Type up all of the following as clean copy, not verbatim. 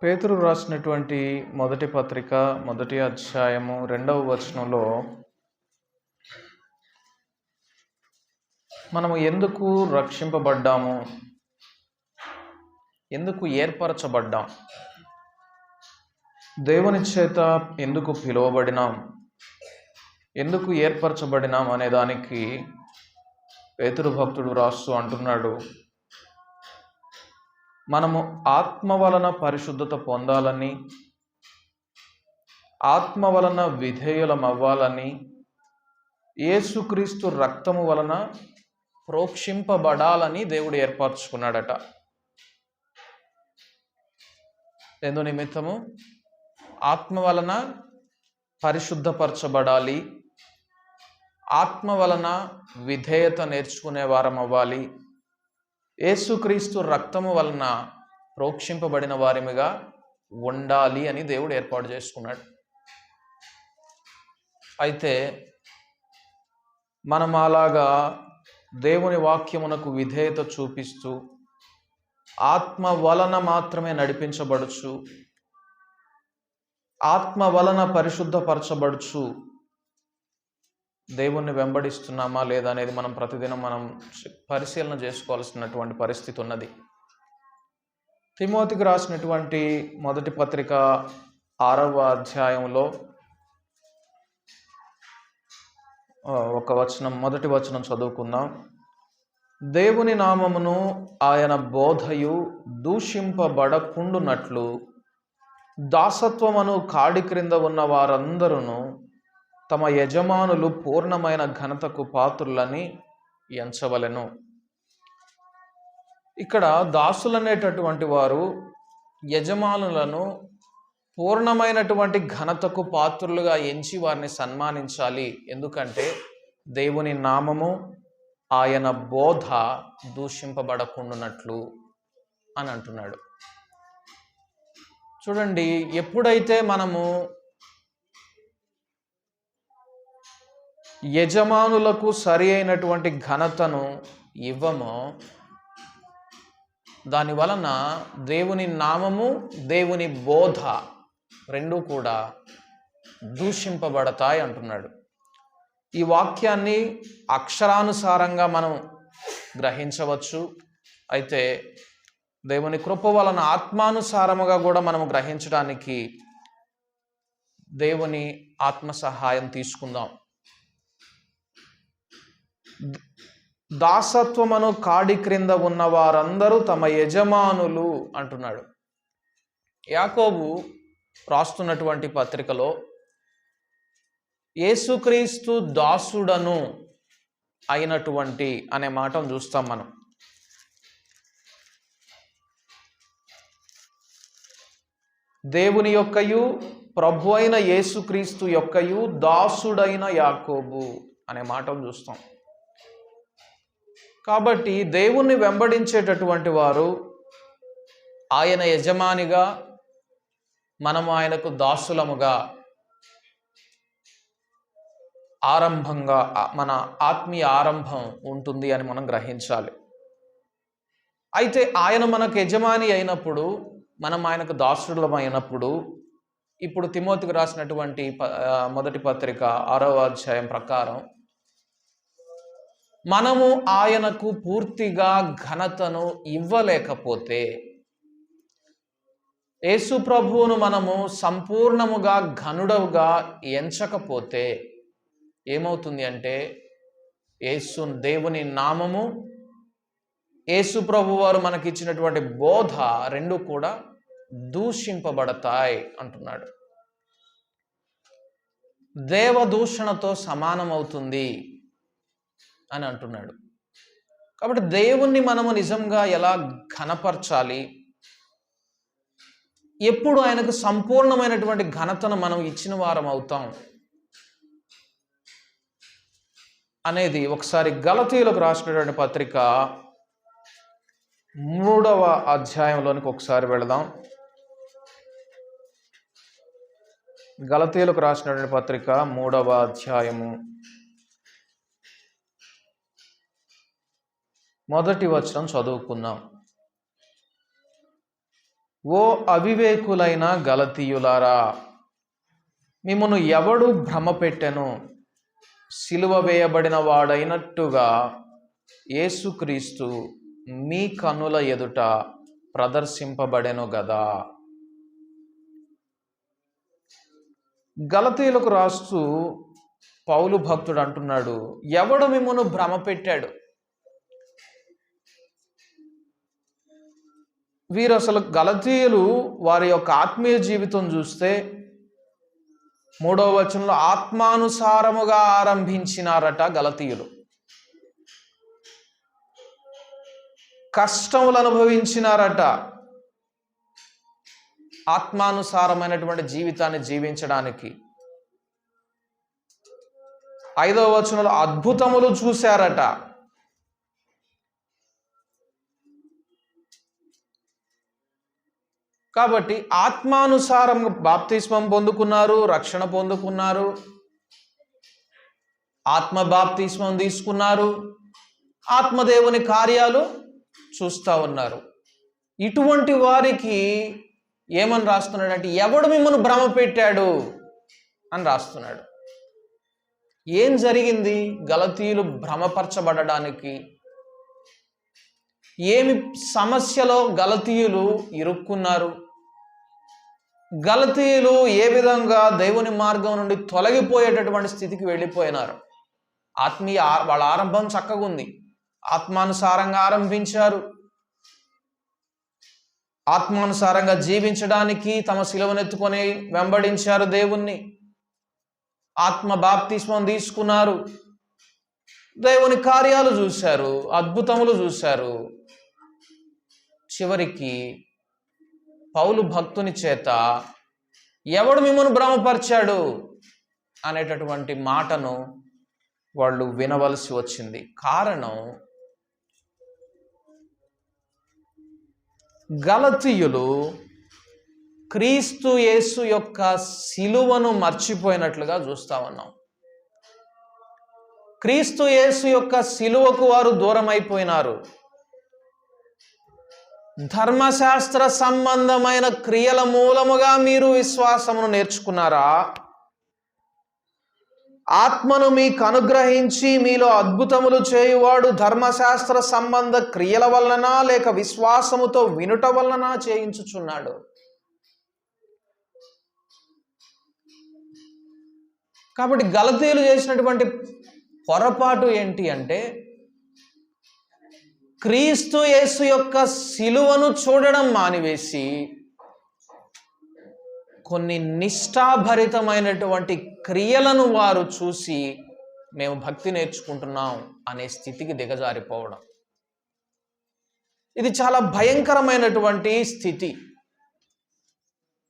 పేతురు రాసినటువంటి మొదటి పత్రిక మొదటి అధ్యాయము 2వ వచనంలో మనము ఎందుకు రక్షింపబడ్డాము, ఎందుకు ఏర్పరచబడ్డాం, దేవుని చేత ఎందుకు పిలువబడినాం, ఎందుకు ఏర్పరచబడినాం అనే దానికి పేతురు భక్తుడు రాస్తూ అంటున్నాడు, మనము ఆత్మ వలన పరిశుద్ధత పొందాలని, ఆత్మ వలన విధేయులమవ్వాలని, యేసుక్రీస్తు రక్తము వలన ప్రోక్షింపబడాలని దేవుడు ఏర్పరచుకున్నాడట. ఎందు నిమిత్తము? ఆత్మ వలన పరిశుద్ధపరచబడాలి, ఆత్మ వలన విధేయత నేర్చుకునే వారం అవ్వాలి, యేసుక్రీస్తు రక్తము వలన ప్రోక్షింపబడిన వారిమిగా ఉండాలి అని దేవుడు ఏర్పాటు చేసుకున్నాడు. అయితే మనం అలాగా దేవుని వాక్యమునకు విధేయత చూపిస్తూ ఆత్మ వలన మాత్రమే నడిపించబడుచు, ఆత్మ వలన పరిశుద్ధపరచబడుచు దేవుణ్ణి వెంబడిస్తున్నామా లేదా అనేది మనం ప్రతిదినం పరిశీలన చేసుకోవాల్సినటువంటి పరిస్థితి ఉన్నది. తిమోతికి రాసినటువంటి మొదటి పత్రిక 6వ అధ్యాయంలో మొదటి వచనం చదువుకుందాం. దేవుని నామమును ఆయన బోధయు దూషింపబడకుండునట్లు దాసత్వమును కాడి క్రింద ఉన్న వారందరూ తమ యజమానులు పూర్ణమైన ఘనతకు పాత్రులని ఎంచవలెను. ఇక్కడ దాసులనేటటువంటి వారు యజమానులను పూర్ణమైనటువంటి ఘనతకు పాత్రులుగా ఎంచి వారిని సన్మానించాలి. ఎందుకంటే దేవుని నామము ఆయన బోధ దూషింపబడకుండానట్లు అని అంటున్నాడు. చూడండి, ఎప్పుడైతే మనము యజమానులకు సరి అయినటువంటి ఘనతను ఇవ్వమో, దాని వలన దేవుని నామము, దేవుని బోధ రెండూ కూడా దూషింపబడతాయి అంటున్నాడు. ఈ వాక్యాన్ని అక్షరానుసారంగా మనం గ్రహించవచ్చు. అయితే దేవుని కృప వలన ఆత్మానుసారముగా కూడా మనము గ్రహించడానికి దేవుని ఆత్మ సహాయం తీసుకుందాం. దాసత్వమును కాడి క్రింద ఉన్న వారందరూ తమ యజమానులు అంటున్నాడు. యాకోబు రాస్తున్నటువంటి పత్రికలో యేసుక్రీస్తు దాసుడను అయినటువంటి అనే మాటను చూస్తాం మనం. దేవుని యొక్కయు ప్రభు అయిన యేసుక్రీస్తు యొక్కయు దాసుడైన యాకోబు అనే మాటను చూస్తాం. కాబట్టి దేవుణ్ణి వెంబడించేటటువంటి వారు ఆయన యజమానిగా, మనము ఆయనకు దాసులముగా ఆరంభంగా మన ఆత్మీయ ఆరంభం ఉంటుంది అని మనం గ్రహించాలి. అయితే ఆయన మనకు యజమాని అయినప్పుడు, మనం ఆయనకు దాసులమైనప్పుడు, ఇప్పుడు తిమోతికి రాసినటువంటి మొదటి పత్రిక 6వ అధ్యాయం ప్రకారం మనము ఆయనకు పూర్తిగా ఘనతను ఇవ్వలేకపోతే, యేసు ప్రభువును మనము సంపూర్ణముగా ఘనుడవుగా ఎంచకపోతే ఏమవుతుంది అంటే, దేవుని నామము, యేసు ప్రభు వారు మనకిచ్చినటువంటి బోధ రెండు కూడా దూషింపబడతాయి అంటున్నాడు. దేవదూషణతో సమానమవుతుంది అని అంటున్నాడు. కాబట్టి దేవుణ్ణి మనము నిజంగా ఎలా ఘనపరచాలి, ఎప్పుడు ఆయనకు సంపూర్ణమైనటువంటి ఘనతను మనం ఇచ్చిన వారం అవుతాం అనేది ఒకసారి గలతీయులకు రాసినటువంటి పత్రిక 3వ అధ్యాయంలోనికి ఒకసారి వెళదాం. గలతీయులకు రాసినటువంటి పత్రిక 3వ అధ్యాయము మొదటి వచనం చదువుకుందాం. ఓ అవివేకులైన గలతీయులారా, మిమ్మును ఎవడు భ్రమ పెట్టెను? సిలువ వేయబడిన వాడైనట్టుగా యేసుక్రీస్తు మీ కన్నుల ఎదుట ప్రదర్శింపబడెను గదా. గలతీయులకు రాస్తూ పౌలు భక్తుడు అంటున్నాడు, ఎవడు మిమ్మును భ్రమ పెట్టాడు? వీరు అసలు గలతీయులు వారి యొక్క ఆత్మీయ జీవితం చూస్తే 3వ వచనంలో ఆత్మానుసారముగా ఆరంభించినారట గలతీయులు. కష్టములు అనుభవించినారట ఆత్మానుసారమైనటువంటి జీవితాన్ని జీవించడానికి. 5వ వచనంలో అద్భుతములు చూశారట. కాబట్టి ఆత్మానుసారం బాప్తిస్మం పొందుకున్నారు, రక్షణ పొందుకున్నారు, ఆత్మ బాప్తిస్మం తీసుకున్నారు, ఆత్మదేవుని కార్యాలు చూస్తూ ఉన్నారు. ఇటువంటి వారికి ఏమని రాస్తున్నాడంటే, ఎవడు మిమ్మల్ని భ్రమ పెట్టాడు అని రాస్తున్నాడు. ఏం జరిగింది గలతీయులు భ్రమపరచబడడానికి? ఏమి సమస్యలో గలతీయులు ఇరుక్కున్నారు? గలతీయులు ఏ విధంగా దేవుని మార్గం నుండి తొలగిపోయేటటువంటి స్థితికి వెళ్ళిపోయినారు? వాళ్ళ ఆరంభం చక్కగా ఉంది, ఆత్మానుసారంగా ఆరంభించారు, ఆత్మానుసారంగా జీవించడానికి తమ సిలువనెత్తుకొని వెంబడించారు దేవుణ్ణి, ఆత్మ బాప్తిస్మం తీసుకున్నారు, దేవుని కార్యాలు చూశారు, అద్భుతములు చూశారు. చివరికి పౌలు భక్తుని చేత ఎవడు మిమ్మల్ని భ్రమపరిచాడు అనేటటువంటి మాటను వాళ్ళు వినవలసి వచ్చింది. కారణం, గలతీయులు క్రీస్తు యేసు యొక్క సిలువను మర్చిపోయినట్లుగా చూస్తా ఉన్నాం. క్రీస్తు యేసు యొక్క సిలువకు వారు దూరం అయిపోయినారు. ధర్మశాస్త్ర సంబంధమైన క్రియల మూలముగా మీరు విశ్వాసమును నేర్చుకున్నారా? ఆత్మను మీకు అనుగ్రహించి మీలో అద్భుతములు చేయువాడు ధర్మశాస్త్ర సంబంధ క్రియల వలన లేక విశ్వాసముతో వినుట వలన చేయించుచున్నాడు? కాబట్టి గలతీయులు చేసినటువంటి పొరపాటు ఏంటి అంటే, క్రీస్తు యేసు యొక్క సిలువను చూడడం మానివేసి కొన్ని నిష్ఠాభరితమైనటువంటి క్రియలను వారు చూసి మేము భక్తి నేర్చుకుంటున్నాం అనే స్థితికి దిగజారిపోవడం. ఇది చాలా భయంకరమైనటువంటి స్థితి.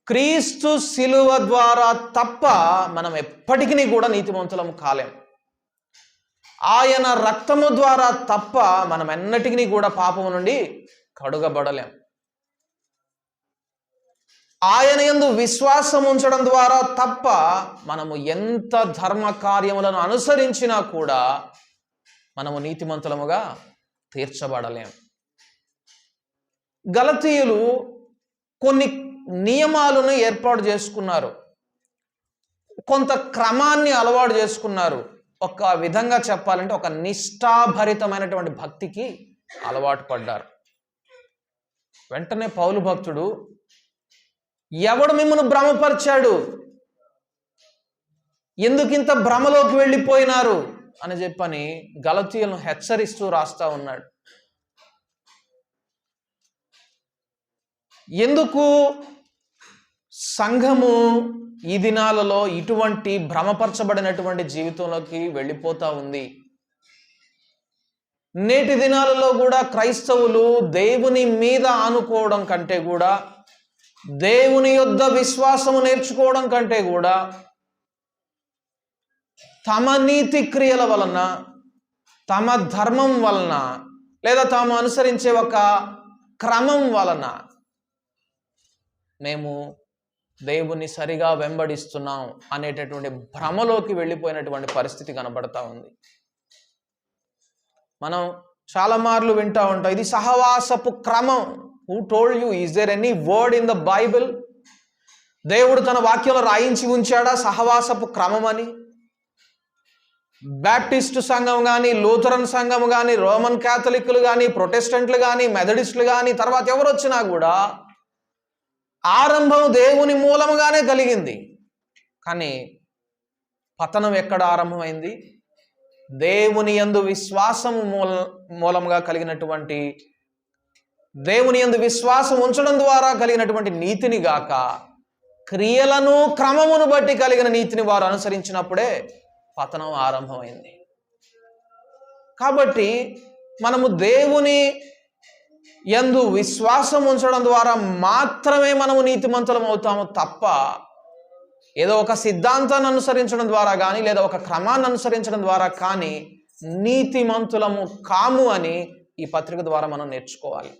క్రీస్తు సిలువ ద్వారా తప్ప మనం ఎప్పటికీ కూడా నీతిమంతులం కాలేం. ఆయన రక్తము ద్వారా తప్ప మనం ఎన్నటికీ కూడా పాపము నుండి కడుగబడలేం. ఆయన యందు విశ్వాసం ఉంచడం ద్వారా తప్ప మనము ఎంత ధర్మ కార్యములను అనుసరించినా కూడా మనము నీతిమంతులముగా తీర్చబడలేం. గలతీయులు కొన్ని నియమాలను ఏర్పాటు చేసుకున్నారు, కొంత క్రమాన్ని అలవాటు చేసుకున్నారు. ఒక విధంగా చెప్పాలంటే ఒక నిష్ఠాభరితమైనటువంటి భక్తికి అలవాటు పడ్డారు. వెంటనే పౌలు భక్తుడు, ఎవడు మిమ్మల్ని భ్రమపరిచాడు, ఎందుకింత భ్రమలోకి వెళ్ళిపోయినారు అని చెప్పని గలతీయులను హెచ్చరిస్తూ రాస్తా ఉన్నాడు. ఎందుకు సంఘము ఈ దినాలలో ఇటువంటి భ్రమపరచబడినటువంటి జీవితంలోకి వెళ్ళిపోతా ఉంది? నేటి దినాలలో కూడా క్రైస్తవులు దేవుని మీద ఆనుకోవడం కంటే కూడా, దేవుని యొద్ద విశ్వాసము నేర్చుకోవడం కంటే కూడా, తమ నీతి క్రియల వలన, తమ ధర్మం వలన, లేదా తాము అనుసరించే ఒక క్రమం వలన మేము దేవుని సరిగా వెంబడిస్తున్నాం అనేటటువంటి భ్రమలోకి వెళ్ళిపోయినటువంటి పరిస్థితి కనబడతా ఉంది. మనం చాలా మార్లు వింటూ ఉంటాం, ఇది సహవాసపు క్రమం, who told you? Is there any word in the Bible? దేవుడు తన వాక్యంలో రాయించి ఉంచాడా సహవాసపు క్రమం అని? బ్యాప్టిస్టు సంఘం కానీ, లూథరన్ సంఘం కానీ, రోమన్ క్యాథలిక్లు కానీ, ప్రొటెస్టెంట్లు కానీ, మెథడిస్టులు కానీ, తర్వాత ఎవరు వచ్చినా కూడా ఆరంభం దేవుని మూలముగానే కలిగింది. కానీ పతనం ఎక్కడ ఆరంభమైంది? దేవుని యందు విశ్వాసము మూలంగా కలిగినటువంటి, దేవుని యందు విశ్వాసం ఉంచడం ద్వారా కలిగినటువంటి నీతిని గాక క్రియలను క్రమమును బట్టి కలిగిన నీతిని వారు అనుసరించినప్పుడే పతనం ఆరంభమైంది. కాబట్టి మనము దేవుని యందు విశ్వాసం ఉంచడం ద్వారా మాత్రమే మనము నీతిమంతులం అవుతాము తప్ప ఏదో ఒక సిద్ధాంతాన్ని అనుసరించడం ద్వారా కానీ, లేదా ఒక క్రమాన్ని అనుసరించడం ద్వారా కానీ నీతిమంతులము కాము అని ఈ పత్రిక ద్వారా మనం నేర్చుకోవాలి.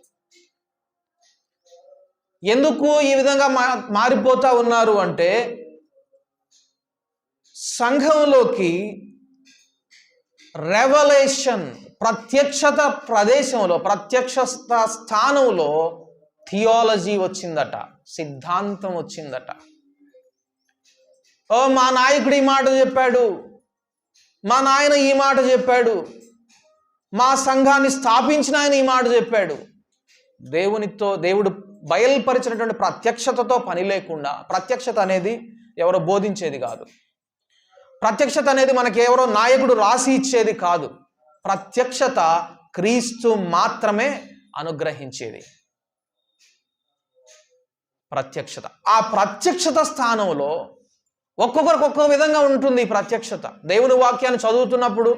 ఎందుకు ఈ విధంగా మారిపోతా ఉన్నారు అంటే, సంఘంలోకి రెవల్యూషన్, ప్రత్యక్షత ప్రదేశంలో, ప్రత్యక్షత స్థానంలో థియాలజీ వచ్చిందట, సిద్ధాంతం వచ్చిందట. ఓ మా నాయకుడు ఈ మాట చెప్పాడు, మా నాయన ఈ మాట చెప్పాడు, మా సంఘాన్ని స్థాపించిన ఆయన ఈ మాట చెప్పాడు. దేవుడు బయలుపరిచినటువంటి ప్రత్యక్షతతో పని లేకుండా, ప్రత్యక్షత అనేది ఎవరో బోధించేది కాదు, ప్రత్యక్షత అనేది మనకి ఎవరో నాయకుడు రాసి ఇచ్చేది కాదు, ప్రత్యక్షత క్రీస్తు మాత్రమే అనుగ్రహించేది. ప్రత్యక్షత, ఆ ప్రత్యక్షత స్థానంలో ఒక్కొక్కరికి ఒక్కొక్క విధంగా ఉంటుంది. ప్రత్యక్షత దేవుని వాక్యాన్ని చదువుతున్నప్పుడు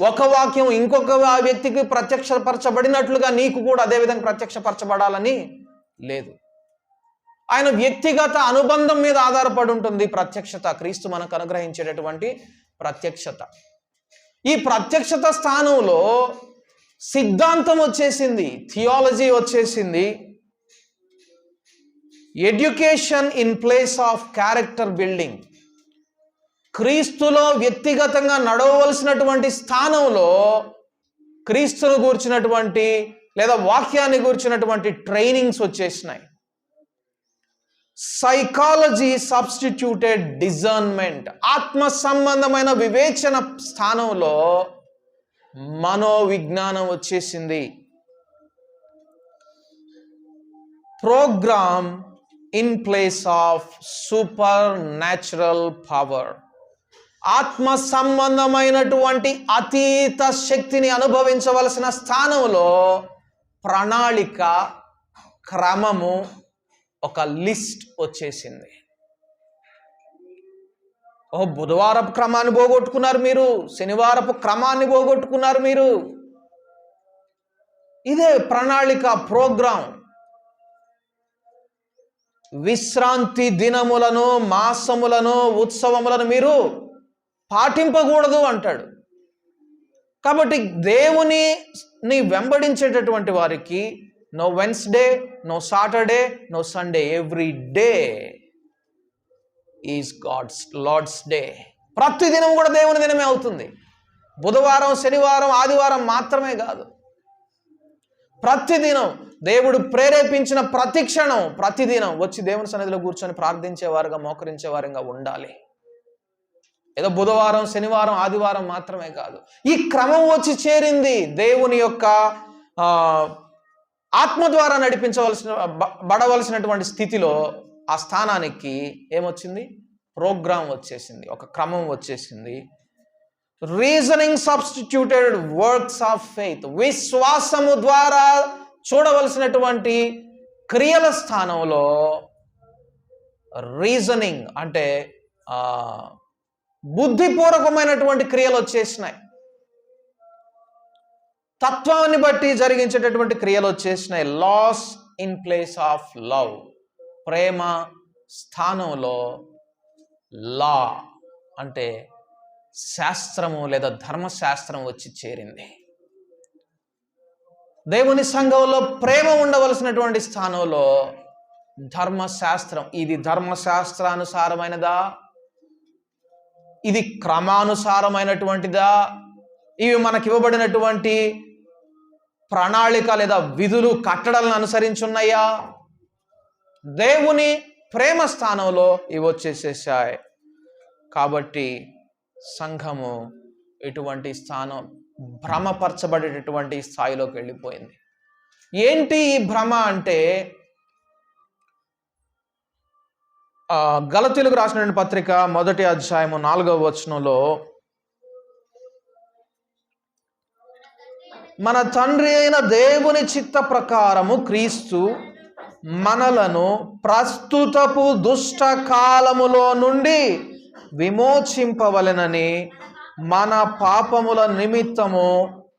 ఒక వాక్యం ఇంకొక వ్యక్తికి ప్రత్యక్షపరచబడినట్లుగా నీకు కూడా అదేవిధంగా ప్రత్యక్షపరచబడాలని లేదు. ఆయన వ్యక్తిగత అనుబంధం మీద ఆధారపడి ఉంటుంది ప్రత్యక్షత, క్రీస్తు మనకు అనుగ్రహించేటటువంటి ప్రత్యక్షత. ఈ ప్రత్యక్షత స్థానంలో సిద్ధాంతం వచ్చేసింది, థియాలజీ వచ్చేసింది. Education in place of character building, క్రీస్తులో వ్యక్తిగతంగా నడవవలసినటువంటి స్థానంలో క్రీస్తును గూర్చినటువంటి లేదా వాక్యాన్ని గూర్చినటువంటి ట్రైనింగ్స్ వచ్చేసినాయి. సైకాలజీ సబ్స్టిట్యూటెడ్ డిజర్న్మెంట్, ఆత్మ సంబంధమైన వివేచన స్థానంలో మనోవిజ్ఞానం వచ్చేసింది. Programme in place of supernatural power, ఆత్మ సంబంధమైనటువంటి అతీత శక్తిని అనుభవించవలసిన స్థానంలో ప్రణాళిక, క్రమము, ఒక లిస్ట్ వచ్చేసింది. బుధవారపు క్రమాన్ని పోగొట్టుకున్నారు మీరు, శనివారపు క్రమాన్ని పోగొట్టుకున్నారు మీరు. ఇదే ప్రణాళిక, ప్రోగ్రాం. విశ్రాంతి దినములను, మాసములను, ఉత్సవములను మీరు పాటింపకూడదు అంటాడు. కాబట్టి దేవుని వెంబడించేటటువంటి వారికి no Wednesday, no Saturday, no Sunday, every day is Lord's day. ప్రతి దినం కూడా దేవుని దినమే అవుతుంది. బుధవారం, శనివారం, ఆదివారం మాత్రమే కాదు, ప్రతిదినం దేవుడు ప్రేరేపించిన ప్రతి క్షణం, ప్రతిదినం వచ్చి దేవుని సన్నిధిలో కూర్చొని ప్రార్థించేవారుగా, మోకరించేవారుగా ఉండాలి. ఏదో బుధవారం, శనివారం, ఆదివారం మాత్రమే కాదు. ఈ క్రమం వచ్చి చేరింది దేవుని యొక్క ఆత్మ ద్వారా బడవలసినటువంటి స్థితిలో. ఆ స్థానానికి ఏమొచ్చింది? ప్రోగ్రాం వచ్చేసింది, ఒక క్రమం వచ్చేసింది. Reasoning substituted works of faith, విశ్వాసము ద్వారా చూడవలసినటువంటి క్రియల స్థానంలో రీజనింగ్ అంటే బుద్ధిపూర్వకమైనటువంటి క్రియలు వచ్చేసినాయి. తత్వాన్ని బట్టి జరిగించేటటువంటి క్రియలు వచ్చేసినాయి. Lust in place of love, ప్రేమ స్థానంలో లా అంటే శాస్త్రము లేదా ధర్మశాస్త్రం వచ్చి చేరింది. దేవుని సంఘంలో ప్రేమ ఉండవలసినటువంటి స్థానంలో ధర్మశాస్త్రం. ఇది ధర్మశాస్త్రానుసారమైనదా? ఇది క్రమానుసారమైనటువంటిదా? ఇవి మనకి ఇవ్వబడినటువంటి ప్రణాళిక లేదా విధులు కట్టడలను అనుసరించున్నాయా? దేవుని ప్రేమ స్థానంలో ఇవి వచ్చేసేసాయి. కాబట్టి సంఘము ఇటువంటి స్థానం, భ్రమపరచబడేటటువంటి స్థాయిలోకి వెళ్ళిపోయింది. ఏంటి ఈ భ్రమ అంటే, గలతీయులకు రాసిన పత్రిక 1వ అధ్యాయము 4వ వచనంలో, మన తండ్రి అయిన దేవుని చిత్త ప్రకారము క్రీస్తు మనలను ప్రస్తుతపు దుష్ట కాలములో నుండి విమోచింపవలెనని మన పాపముల నిమిత్తము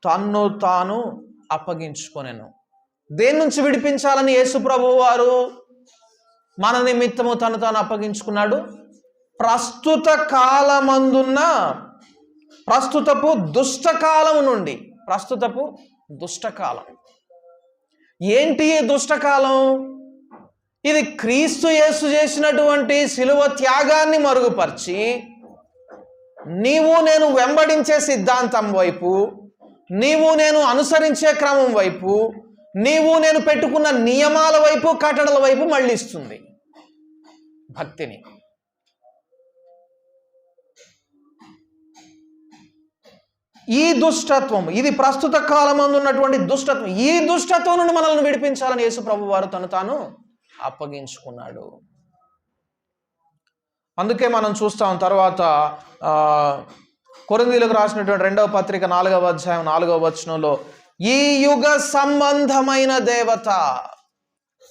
తన్ను తాను అప్పగించుకొనెను. దేని నుంచి విడిపించాలని యేసు ప్రభువు వారు మన నిమిత్తము తను తాను అప్పగించుకున్నాడు? ప్రస్తుత కాలమందున్న ప్రస్తుతపు దుష్టకాలం నుండి. ప్రస్తుతపు దుష్టకాలం ఏంటి? ఈ దుష్టకాలం ఇది క్రీస్తు యేసు చేసినటువంటి శిలువ త్యాగాన్ని మరుగుపరిచి, నీవు నేను వెంబడించే సిద్ధాంతం వైపు, నీవు నేను అనుసరించే క్రమం వైపు, నీవు నేను పెట్టుకున్న నియమాల వైపు, కట్టడల వైపు మళ్ళిస్తుంది భక్తిని. ఈ దుష్టత్వం, ఇది ప్రస్తుత కాలమందు ఉన్నటువంటి దుష్టత్వం, ఈ దుష్టత్వం నుండి మనల్ని విడిపించాలని యేసు ప్రభు వారు తను తాను అప్పగించుకున్నాడు. అందుకే మనం చూస్తాం తర్వాత కొరింథీయులకు రాసినటువంటి 2వ పత్రిక 4వ అధ్యాయం 4వ వచనంలో, ఈ యుగ సంబంధమైన దేవత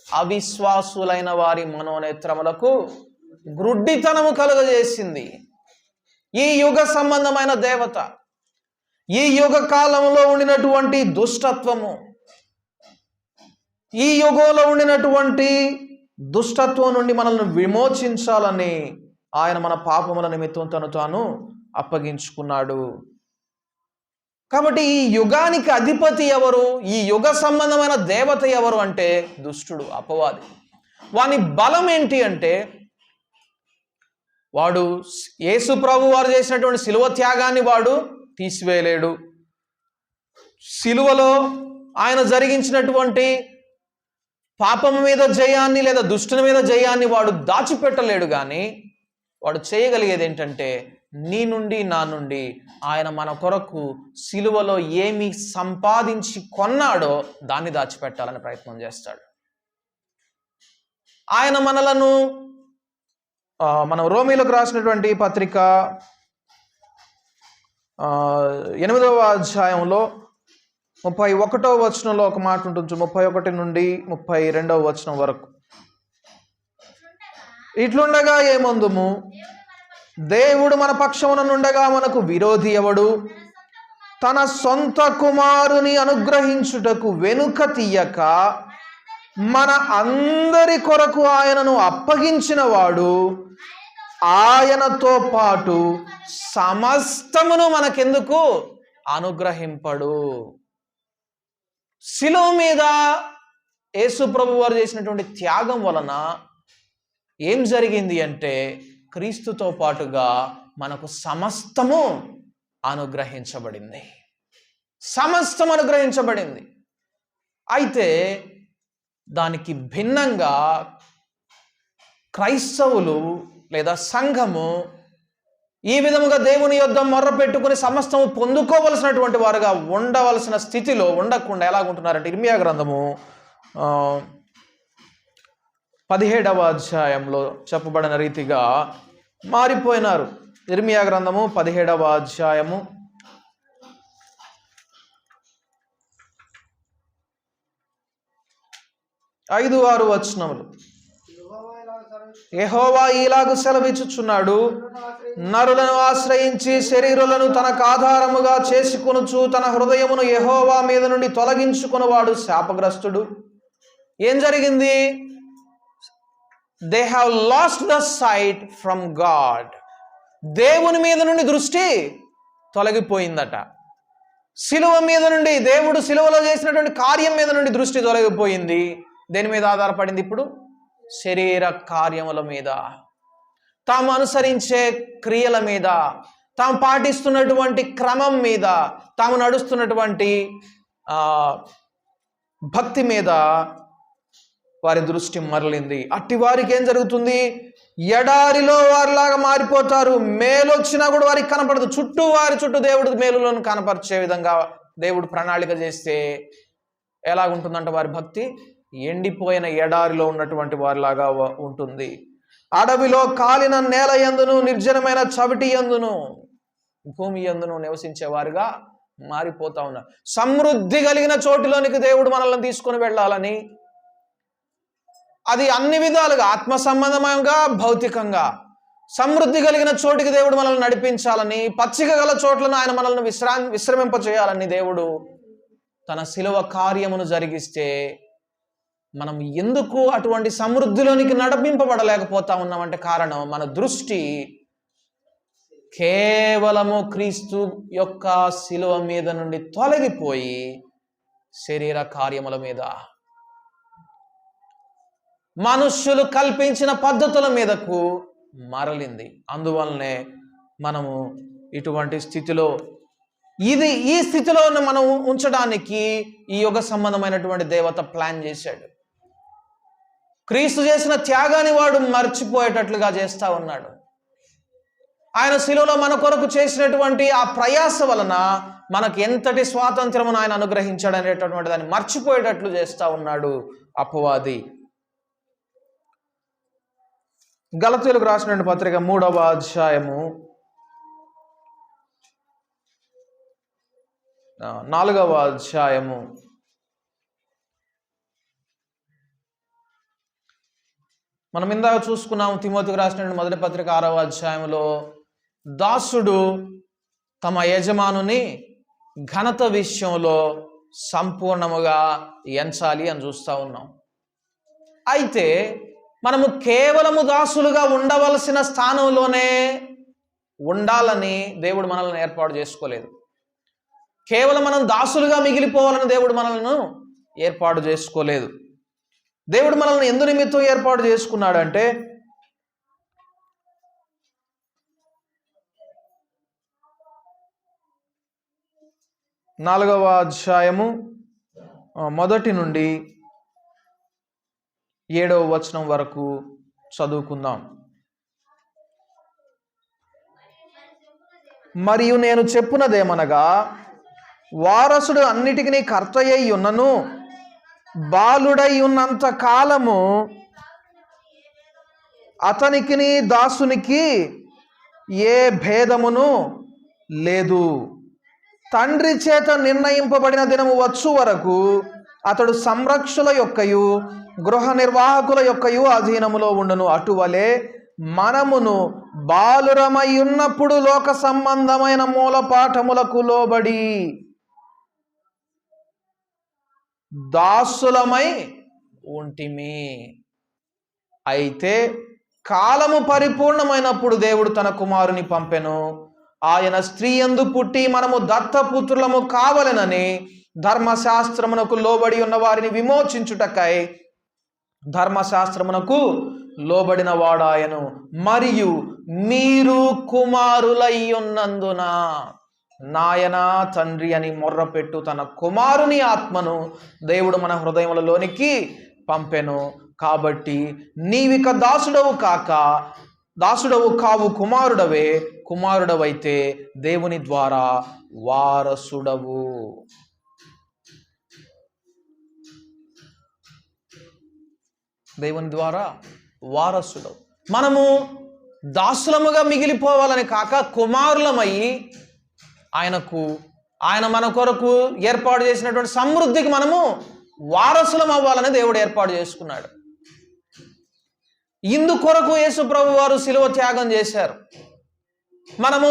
అవిశ్వాసులైన వారి మనోనేత్రములకు గ్రుడ్డితనము కలుగజేసింది. ఈ యుగ సంబంధమైన దేవత, ఈ యుగ కాలంలో ఉండినటువంటి దుష్టత్వము, ఈ యుగంలో ఉండినటువంటి దుష్టత్వం నుండి మనల్ని విమోచించాలని ఆయన మన పాపముల నిమిత్తం తను తాను అప్పగించుకున్నాడు. కాబట్టి ఈ యుగానికి అధిపతి ఎవరు? ఈ యుగ సంబంధమైన దేవత ఎవరు అంటే దుష్టుడు, అపవాది. వాని బలం ఏంటి అంటే, వాడు యేసు ప్రభు వారు చేసినటువంటి శిలువ త్యాగాన్ని వాడు తీసివేయలేడు. శిలువలో ఆయన జరిగించినటువంటి పాపం మీద జయాన్ని లేదా దుష్టుని మీద జయాన్ని వాడు దాచిపెట్టలేడు. కానీ వాడు చేయగలిగేది ఏంటంటే, నీ నుండి నా నుండి ఆయన మన కొరకు శిలువలో ఏమి సంపాదించి కొన్నాడో దాన్ని దాచిపెట్టాలని ప్రయత్నం చేస్తాడు. ఆయన మనలను, మనం రోమీలకు రాసినటువంటి పత్రిక 8వ అధ్యాయంలో 31వ వచనంలో ఒక మాట ఉంటుంది. 31 నుండి 32వ వచనం వరకు, ఇట్లుండగా ఏమందుము, దేవుడు మన పక్షమున నుండగా మనకు విరోధి ఎవడు? తన సొంత కుమారుని అనుగ్రహించుటకు వెనుక తీయక మన అందరి కొరకు ఆయనను అప్పగించిన వాడు ఆయనతో పాటు సమస్తమును మనకెందుకు అనుగ్రహింపడు? శిలువ మీద యేసు ప్రభు వారు చేసినటువంటి త్యాగం వలన ఏం జరిగింది అంటే, క్రీస్తుతో పాటుగా మనకు సమస్తము అనుగ్రహించబడింది. సమస్తం అనుగ్రహించబడింది. అయితే దానికి భిన్నంగా క్రైస్తవులు లేదా సంఘము ఈ విధముగా దేవుని యొద్ద మొర్ర పెట్టుకుని సమస్తము పొందుకోవలసినటువంటి వారుగా ఉండవలసిన స్థితిలో ఉండకుండా ఎలాగుంటున్నారంటే, ఇర్మియా గ్రంథము 17వ అధ్యాయంలో చెప్పబడిన రీతిగా మారిపోయినారు. ఇర్మియా గ్రంథము 17వ అధ్యాయము 5-6 వచనములు. యెహోవా ఇలాగు సెలవిచ్చుచున్నాడు, నరులను ఆశ్రయించి శరీరులను తనకు ఆధారముగా చేసుకొనుచు తన హృదయమును యెహోవా మీద నుండి తొలగించుకున్నవాడు శాపగ్రస్తుడు. ఏం జరిగింది? They have lost the sight from God. దేవుని మీద నుండి దృష్టి తొలగిపోయిందట. శిలువ మీద నుండి, దేవుడు శిలువలో చేసినటువంటి కార్యం మీద నుండి దృష్టి తొలగిపోయింది. దేని మీద ఆధారపడింది? ఇప్పుడు శరీర కార్యముల మీద, తాము అనుసరించే క్రియల మీద, తాము పాటిస్తున్నటువంటి క్రమం మీద, తాము నడుస్తున్నటువంటి భక్తి మీద వారి దృష్టి మరలింది. అట్టి వారికి ఏం జరుగుతుంది? ఎడారిలో వారిలాగా మారిపోతారు. మేలొచ్చినా కూడా వారికి కనపడదు. వారి చుట్టూ దేవుడు మేలులను కనపరిచే విధంగా దేవుడు ప్రణాళిక చేస్తే ఎలాగుంటుందంట వారి భక్తి? ఎండిపోయిన ఎడారిలో ఉన్నటువంటి వారిలాగా ఉంటుంది. అడవిలో కాలిన నేల యందును, నిర్జనమైన చవిటి యందును, భూమి యందును నివసించే వారుగా మారిపోతా ఉన్నారు. సమృద్ధి కలిగిన చోటులోనికి దేవుడు మనల్ని తీసుకొని వెళ్ళాలని, అది అన్ని విధాలుగా ఆత్మ సంబంధంగా, భౌతికంగా సమృద్ధి కలిగిన చోటికి దేవుడు మనల్ని నడిపించాలని, పచ్చిక గల చోట్లను ఆయన మనల్ని విశ్రమింపచేయాలని దేవుడు తన శిలువ కార్యమును జరిగిస్తే మనం ఎందుకు అటువంటి సమృద్ధిలోనికి నడిపింపబడలేకపోతా ఉన్నామంటే కారణం మన దృష్టి కేవలము క్రీస్తు యొక్క శిలువ మీద నుండి తొలగిపోయి శరీర కార్యముల మీద, మనుష్యులు కల్పించిన పద్ధతుల మీదకు మరలింది. అందువల్లనే మనము ఇటువంటి స్థితిలో ఈ స్థితిలో మనం ఉంచడానికి ఈ యుగ సంబంధమైనటువంటి దేవత ప్లాన్ చేశాడు. క్రీస్తు చేసిన త్యాగాన్ని వాడు మర్చిపోయేటట్లుగా చేస్తా ఉన్నాడు. ఆయన శిలువలో మన కొరకు చేసినటువంటి ఆ ప్రయాస వలన మనకు ఎంతటి స్వాతంత్రమును ఆయన అనుగ్రహించాడు అనేటటువంటి దాన్ని మర్చిపోయేటట్లు చేస్తా ఉన్నాడు అపవాది. గలతీయులకు రాసిన పత్రిక 3వ అధ్యాయము 4వ అధ్యాయము 'ఇందాక చూసుకున్నాము. తిమోతికి రాసిన మొదటి పత్రిక 6వ అధ్యాయంలో దాసుడు తమ యజమానుని ఘనత విషయంలో సంపూర్ణముగా ఎంచాలి అని చూస్తూ ఉన్నాం. అయితే మనము కేవలము దాసులుగా ఉండవలసిన స్థానంలోనే ఉండాలని దేవుడు మనల్ని ఏర్పాటు చేసుకోలేదు. కేవలం మనం దాసులుగా మిగిలిపోవాలని దేవుడు మనల్ని ఏర్పాటు చేసుకోలేదు. దేవుడు మనల్ని ఎందు నిమిత్తం ఏర్పాటు చేసుకున్నాడంటే నాలుగవ అధ్యాయము 1 నుండి 7వ వచనం వరకు చదువుకుందాం. మరియు నేను చెప్పునదేమనగా, వారసుడు అన్నిటికీ కర్తయ్య ఉన్నను బాలుడై ఉన్నంత కాలము అతనికిని దాసునికి ఏ భేదమును లేదు. తండ్రి చేత నిర్ణయింపబడిన దినము వచ్చు వరకు అతడు సంరక్షకుల యొక్కయు గృహ నిర్వాహకుల యొక్కయు అధీనములో ఉండును. అటువలే మనమును బాలురమై ఉన్నప్పుడు లోక సంబంధమైన మూలపాఠములకు లోబడి దాసులమై ఉంటిమి. అయితే కాలము పరిపూర్ణమైనప్పుడు దేవుడు తన కుమారుని పంపెను. ఆయన స్త్రీ యందు పుట్టి మనము దత్తపుత్రులము కావలెనని ధర్మశాస్త్రమునకు లోబడి ఉన్న వారిని విమోచించుటకై ధర్మశాస్త్రమునకు లోబడిన వాడాయను. మరియు మీరు కుమారులై ఉన్నందున నాయనా తండ్రి అని మొర్రపెట్టు తన కుమారుని ఆత్మను దేవుడు మన హృదయములలోనికి పంపెను. కాబట్టి నీవిక దాసుడవు కావు, కుమారుడవే. కుమారుడవైతే దేవుని ద్వారా వారసుడవు. దేవుని ద్వారా వారసుడవు. మనము దాసులముగా మిగిలిపోవాలని కాక కుమారులమై ఆయన మన కొరకు ఏర్పాటు చేసినటువంటి సమృద్ధికి మనము వారసులం అవ్వాలని దేవుడు ఏర్పాటు చేసుకున్నాడు. ఇందుకొరకు యేసు ప్రభు వారు శిలువ త్యాగం చేశారు. మనము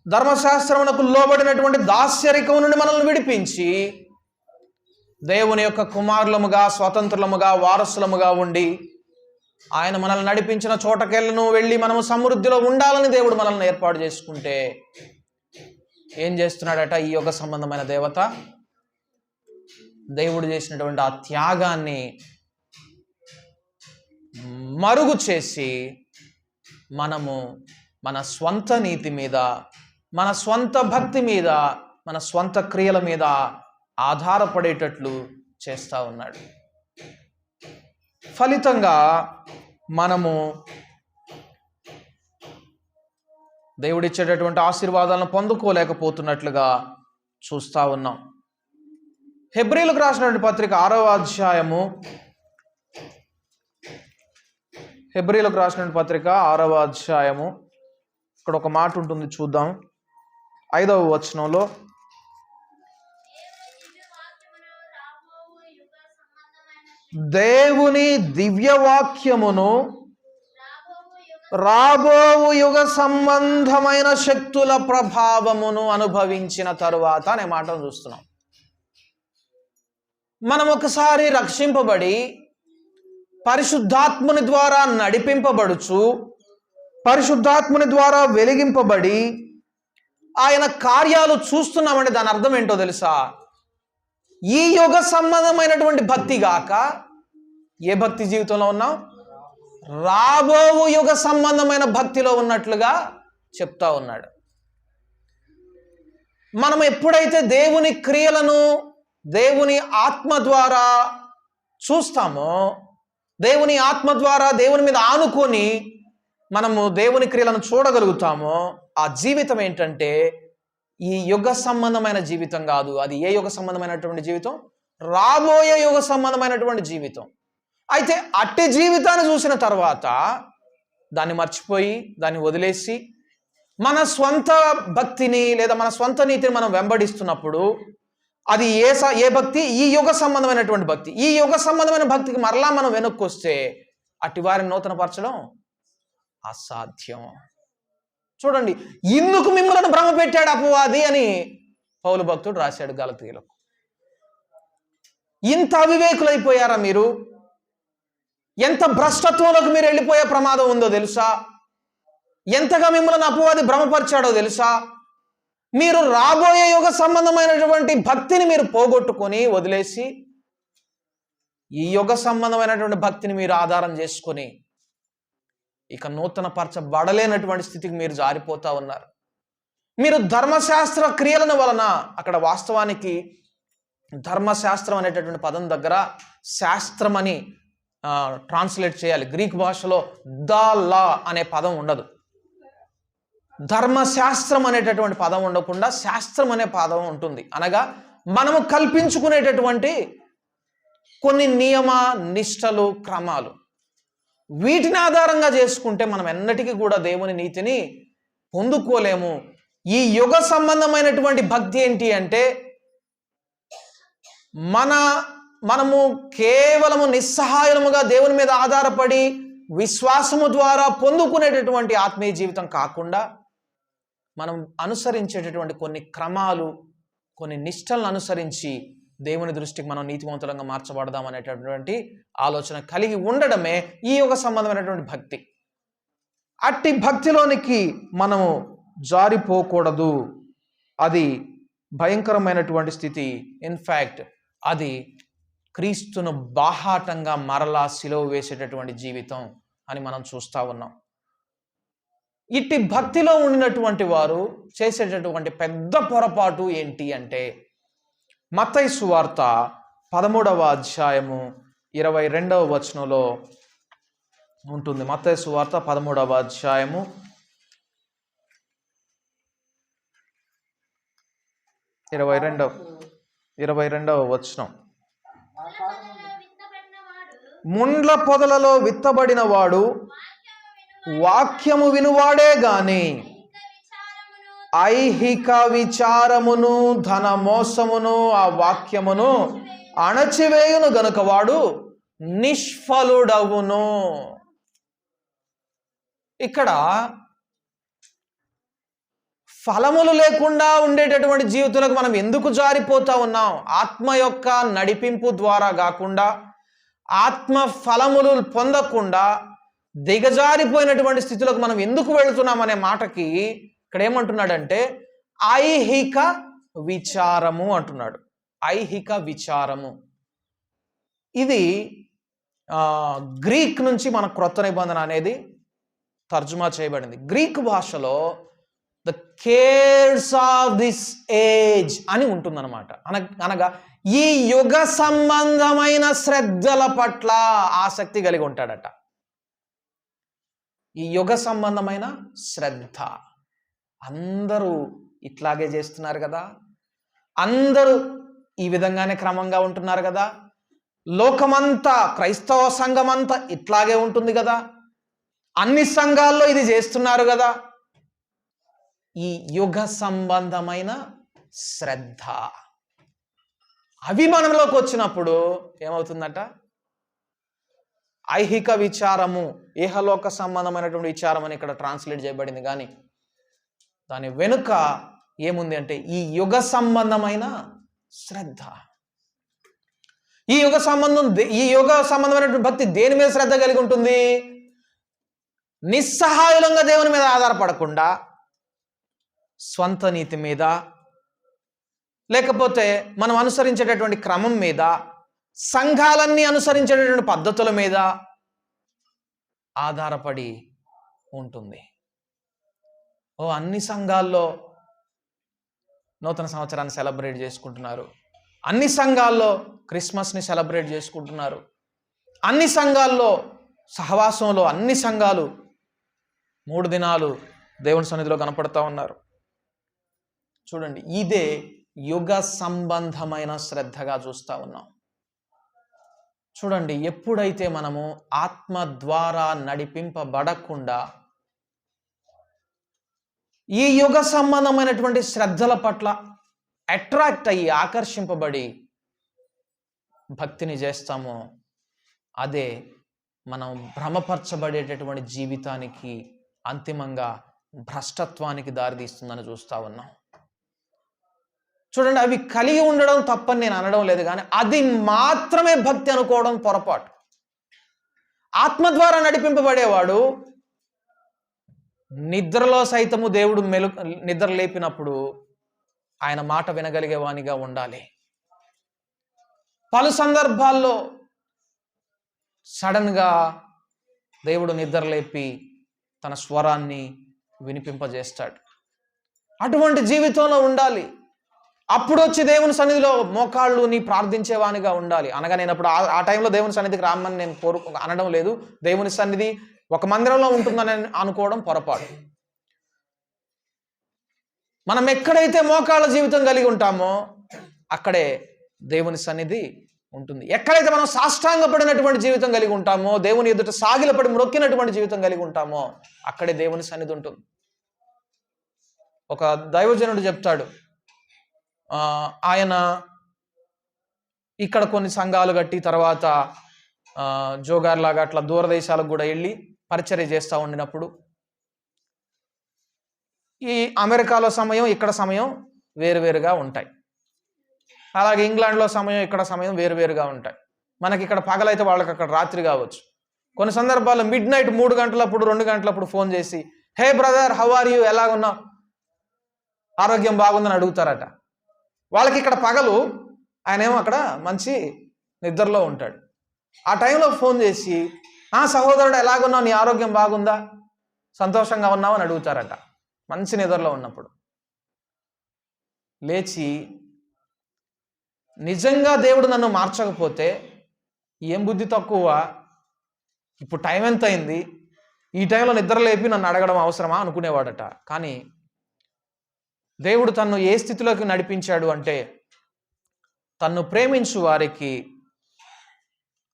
ధర్మశాస్త్రమునకు లోబడినటువంటి దాస్యరికం నుండి మనల్ని విడిపించి దేవుని యొక్క కుమారులముగా, స్వతంత్రులముగా, వారసులముగా ఉండి ఆయన మనల్ని నడిపించిన చోటకెళ్ళను వెళ్ళి మనము సమృద్ధిలో ఉండాలని దేవుడు మనల్ని ఏర్పాటు చేసుకుంటే ఏం చేస్తున్నాడట? ఈ యొక్క సంబంధమైన దేవత దేవుడు చేసినటువంటి ఆ త్యాగాన్ని మరుగు చేసి మనము మన స్వంత నీతి మీద, మన స్వంత భక్తి మీద, మన స్వంత క్రియల మీద ఆధారపడేటట్లు చేస్తూ ఉన్నాడు. ఫలితంగా మనము దేవుడిచ్చేటటువంటి ఆశీర్వాదాలను పొందుకోలేకపోతున్నట్లుగా చూస్తూ ఉన్నాం. హెబ్రీలకు రాసినటువంటి పత్రిక 6వ అధ్యాయము, హెబ్రీలకు రాసినటువంటి పత్రిక 6వ అధ్యాయము, ఇక్కడ ఒక మాట ఉంటుంది, చూద్దాం. 5వ వచనంలో, దేవుని దివ్యవాక్యమును రాబోవు యుగ సంబంధమైన శక్తుల ప్రభావమును అనుభవించిన తరువాత అనే మాటను చూస్తున్నాం. మనం ఒకసారి రక్షింపబడి పరిశుద్ధాత్ముని ద్వారా నడిపింపబడుచు, పరిశుద్ధాత్ముని ద్వారా వెలిగింపబడి ఆయన కార్యాలు చూస్తున్నామంటే దాని అర్థం ఏంటో తెలుసా? ఈ యుగ సంబంధమైనటువంటి భక్తి గాక ఏ భక్తి జీవితంలో ఉన్నాం? రాబోవు యుగ సంబంధమైన భక్తిలో ఉన్నట్లుగా చెప్తా ఉన్నాడు. మనం ఎప్పుడైతే దేవుని క్రియలను దేవుని ఆత్మ ద్వారా చూస్తామో, దేవుని ఆత్మ ద్వారా దేవుని మీద ఆనుకొని మనము దేవుని క్రియలను చూడగలుగుతామో, ఆ జీవితం ఏంటంటే ఈ యుగ సంబంధమైన జీవితం కాదు. అది ఏ యుగ సంబంధమైనటువంటి జీవితం? రాబోయే యుగ సంబంధమైనటువంటి జీవితం. అయితే అట్టి జీవితాన్ని చూసిన తర్వాత దాన్ని మర్చిపోయి, దాన్ని వదిలేసి మన స్వంత భక్తిని లేదా మన స్వంత నీతిని మనం వెంబడిస్తున్నప్పుడు అది ఏ భక్తి? ఈ యుగ సంబంధమైనటువంటి భక్తి. ఈ యుగ సంబంధమైన భక్తికి మరలా మనం వెనక్కి వస్తే అట్టి వారిని నూతనపరచడం అసాధ్యం. చూడండి, ఇందుకు మిమ్మల్ని భ్రమ పెట్టాడు అపవాది అని పౌలు భక్తుడు రాశాడు గలతీయులకు. ఇంత అవివేకులైపోయారా మీరు? ఎంత భ్రష్టత్వంలోకి మీరు వెళ్ళిపోయే ప్రమాదం ఉందో తెలుసా? ఎంతగా మిమ్మల్ని అపవాది భ్రమపరిచాడో తెలుసా? మీరు రాబోయే యుగ సంబంధమైనటువంటి భక్తిని మీరు పోగొట్టుకొని వదిలేసి ఈ యుగ సంబంధమైనటువంటి భక్తిని మీరు ఆధారం చేసుకొని ఇక నూతన పరచబడలేనటువంటి స్థితికి మీరు జారిపోతా ఉన్నారు. మీరు ధర్మశాస్త్ర క్రియలను వలన, అక్కడ వాస్తవానికి ధర్మశాస్త్రం అనేటటువంటి పదం దగ్గర శాస్త్రం అని ట్రాన్స్లేట్ చేయాలి. గ్రీక్ భాషలో ద లా అనే పదం ఉండదు. ధర్మశాస్త్రం అనేటటువంటి పదం ఉండకుండా శాస్త్రం అనే పదం ఉంటుంది. అనగా మనము కల్పించుకునేటటువంటి కొన్ని నియమ నిష్టలు, క్రమాలు, వీటిని ఆధారంగా చేసుకుంటే మనం ఎన్నటికీ కూడా దేవుని నీతిని పొందుకోలేము. ఈ యుగ సంబంధమైనటువంటి భక్తి ఏంటి అంటే మనము కేవలము నిస్సహాయముగా దేవుని మీద ఆధారపడి విశ్వాసము ద్వారా పొందుకునేటటువంటి ఆత్మీయ జీవితం కాకుండా మనం అనుసరించేటటువంటి కొన్ని క్రమాలు, కొన్ని నిష్టలను అనుసరించి దేవుని దృష్టికి మనం నీతివంతులంగా మార్చబడదాం అనేటటువంటి ఆలోచన కలిగి ఉండడమే ఈ యుగ సంబంధమైనటువంటి భక్తి. అట్టి భక్తిలోనికి మనము జారిపోకూడదు. అది భయంకరమైనటువంటి స్థితి. ఇన్ఫ్యాక్ట్ అది క్రీస్తును బాహాటంగా మరలా సిలువ వేసేటటువంటి జీవితం అని మనం చూస్తూ ఉన్నాం. ఇట్టి భక్తిలో ఉండినటువంటి వారు చేసేటటువంటి పెద్ద పొరపాటు ఏంటి అంటే మత్తయి సువార్త 13వ అధ్యాయము 22వ వచనంలో ఉంటుంది. మత్తయి సువార్త 13వ అధ్యాయము 22వ వచనం. ముండ్ల పొదలలో విత్తబడిన వాడు వాక్యము వినువాడే గాని ఐహిక విచారమును ధన మోసమును ఆ వాక్యమును అణచివేయును గనుక వాడు నిష్ఫలుడవును. ఇక్కడ ఫలములు లేకుండా ఉండేటటువంటి జీవితాలకు మనం ఎందుకు జారిపోతా ఉన్నాం? ఆత్మ యొక్క నడిపింపు ద్వారా కాకుండా, ఆత్మ ఫలములు పొందకుండా దిగజారిపోయినటువంటి స్థితిలోకి మనం ఎందుకు వెళుతున్నాం అనే మాటకి ఇక్కడ ఏమంటున్నాడంటే ఐహిక విచారము అంటున్నాడు. ఐహిక విచారము ఇది గ్రీక్ నుంచి మన క్రొత్త నిబంధన అనేది తర్జుమా చేయబడింది. గ్రీక్ భాషలో the cares of this age అని ఉంటుందన్నమాట. అనగా ఈ యుగ సంబంధమైన శ్రద్ధల పట్ల ఆసక్తి కలిగి ఉంటాడట. ఈ యుగ సంబంధమైన శ్రద్ధ. అందరూ ఇట్లాగే చేస్తున్నారు కదా, అందరూ ఈ విధంగానే క్రమంగా ఉంటున్నారు కదా, లోకమంతా క్రైస్తవ సంఘమంతా ఇట్లాగే ఉంటుంది కదా, అన్ని సంఘాల్లో ఇది చేస్తున్నారు కదా. ఈ యుగ సంబంధమైన శ్రద్ధ అభిమానంలోకి వచ్చినప్పుడు ఏమవుతుందట? ఐహిక విచారము, ఏహలోక సంబంధమైనటువంటి విచారం అని ఇక్కడ ట్రాన్స్లేట్ చేయబడింది. కానీ దాని వెనుక ఏముంది అంటే ఈ యుగ సంబంధమైన శ్రద్ధ. ఈ యుగ సంబంధమైనటువంటి భక్తి దేని మీద శ్రద్ధ కలిగి ఉంటుంది? నిస్సహాయులంగా దేవుని మీద ఆధారపడకుండా స్వంత నీతి మీద, లేకపోతే మనం అనుసరించేటటువంటి క్రమం మీద, సంఘాలన్నీ అనుసరించేటటువంటి పద్ధతుల మీద ఆధారపడి ఉంటుంది. అన్ని సంఘాల్లో నూతన సంవత్సరాన్ని సెలబ్రేట్ చేసుకుంటున్నారు, అన్ని సంఘాల్లో క్రిస్మస్ని సెలబ్రేట్ చేసుకుంటున్నారు, అన్ని సంఘాల్లో సహవాసంలో అన్ని సంఘాలు 3 దినాలు దేవుని సన్నిధిలో కనపడతా ఉన్నారు. చూడండి, ఇదే యుగ సంబంధమైన శ్రద్ధగా చూస్తూ ఉన్నాం. చూడండి, ఎప్పుడైతే మనము ఆత్మ ద్వారా నడిపింపబడకుండా ఈ యుగ సంబంధమైనటువంటి శ్రద్ధల పట్ల అట్రాక్ట్ అయ్యి ఆకర్షింపబడి భక్తిని చేస్తామో అదే మనం భ్రమపరచబడేటటువంటి జీవితానికి, అంతిమంగా భ్రష్టత్వానికి దారితీస్తుందని చూస్తూ ఉన్నాం. చూడండి, అవి కలిగి ఉండడం తప్పని నేను అనడం లేదు, కానీ అది మాత్రమే భక్తి అనుకోవడం పొరపాటు. ఆత్మ ద్వారా నడిపింపబడేవాడు నిద్రలో సైతము దేవుడు నిద్ర లేపినప్పుడు ఆయన మాట వినగలిగేవానిగా ఉండాలి. పలు సందర్భాల్లో సడన్గా దేవుడు నిద్ర లేపి తన స్వరాన్ని వినిపింపజేస్తాడు. అటువంటి జీవితంలో ఉండాలి. అప్పుడు వచ్చి దేవుని సన్నిధిలో మోకాళ్ళు నీ ప్రార్థించేవానిగా ఉండాలి. అనగా నేను అప్పుడు ఆ టైంలో దేవుని సన్నిధికి రామని నేను అనడం లేదు. దేవుని సన్నిధి ఒక మందిరంలో ఉంటుందని అనుకోవడం పొరపాటు. మనం ఎక్కడైతే మోకాళ్ళ జీవితం కలిగి ఉంటామో అక్కడే దేవుని సన్నిధి ఉంటుంది. ఎక్కడైతే మనం సాష్టాంగపడినటువంటి జీవితం కలిగి ఉంటామో, దేవుని ఎదుట సాగిలపడి మ్రొక్కినటువంటి జీవితం కలిగి ఉంటామో అక్కడే దేవుని సన్నిధి ఉంటుంది. ఒక దైవజనుడు చెప్తాడు, ఆయన ఇక్కడ కొన్ని సంఘాలు కట్టి తర్వాత జోగార్లాగా అట్లా దూరదేశాలకు కూడా వెళ్ళి పరిచర్య చేస్తూ ఉండినప్పుడు ఈ అమెరికాలో సమయం, ఇక్కడ సమయం వేరువేరుగా ఉంటాయి. అలాగే ఇంగ్లాండ్లో సమయం, ఇక్కడ సమయం వేరువేరుగా ఉంటాయి. మనకి ఇక్కడ పగలైతే వాళ్ళకి అక్కడ రాత్రి కావచ్చు. కొన్ని సందర్భాల్లో మిడ్ నైట్ 3 గంటలప్పుడు 2 గంటలప్పుడు ఫోన్ చేసి, hey brother, how are you, ఎలాగున్నావు, ఆరోగ్యం బాగుందని అడుగుతారట. వాళ్ళకి ఇక్కడ పగలు, ఆయనేమో అక్కడ మంచి నిద్రలో ఉంటాడు. ఆ టైంలో ఫోన్ చేసి, సహోదరుడు ఎలాగున్నావు, నీ ఆరోగ్యం బాగుందా, సంతోషంగా ఉన్నావు అని అడుగుతారట. మంచి నిద్రలో ఉన్నప్పుడు లేచి, నిజంగా దేవుడు నన్ను మార్చకపోతే ఏం బుద్ధి తక్కువ, ఇప్పుడు టైం ఎంత అయింది, ఈ టైంలో నిద్ర లేపి నన్ను అడగడం అవసరమా అనుకునేవాడట. కానీ దేవుడు తన్ను ఏ స్థితిలోకి నడిపించాడు అంటే, తన్ను ప్రేమించు వారికి,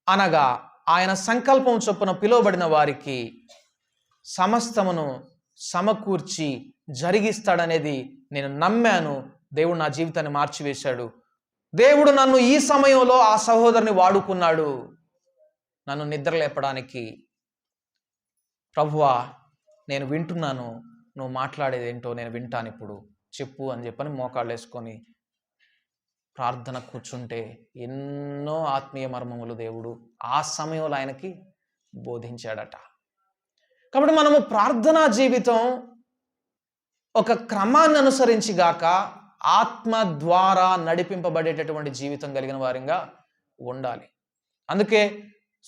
అనగా ఆయన సంకల్పం చొప్పున పిలువబడిన వారికి సమస్తమును సమకూర్చి జరిగిస్తాడనేది నేను నమ్మాను. దేవుడు నా జీవితాన్ని మార్చివేశాడు. దేవుడు నన్ను ఈ సమయంలో ఆ సహోదరుని వాడుకున్నాడు నన్ను నిద్ర లేపడానికి. ప్రభువా, నేను వింటున్నాను, నువ్వు మాట్లాడేది ఏంటో నేను వింటాను, ఇప్పుడు చెప్పు అని చెప్పని మోకాళ్ళు వేసుకొని ప్రార్థన కూర్చుంటే ఎన్నో ఆత్మీయ మర్మములు దేవుడు ఆ సమయంలో ఆయనకి బోధించాడట. కాబట్టి మనము ప్రార్థనా జీవితం ఒక క్రమాన్ని అనుసరించి గాక ఆత్మ ద్వారా నడిపింపబడేటటువంటి జీవితం కలిగిన వారిగా ఉండాలి. అందుకే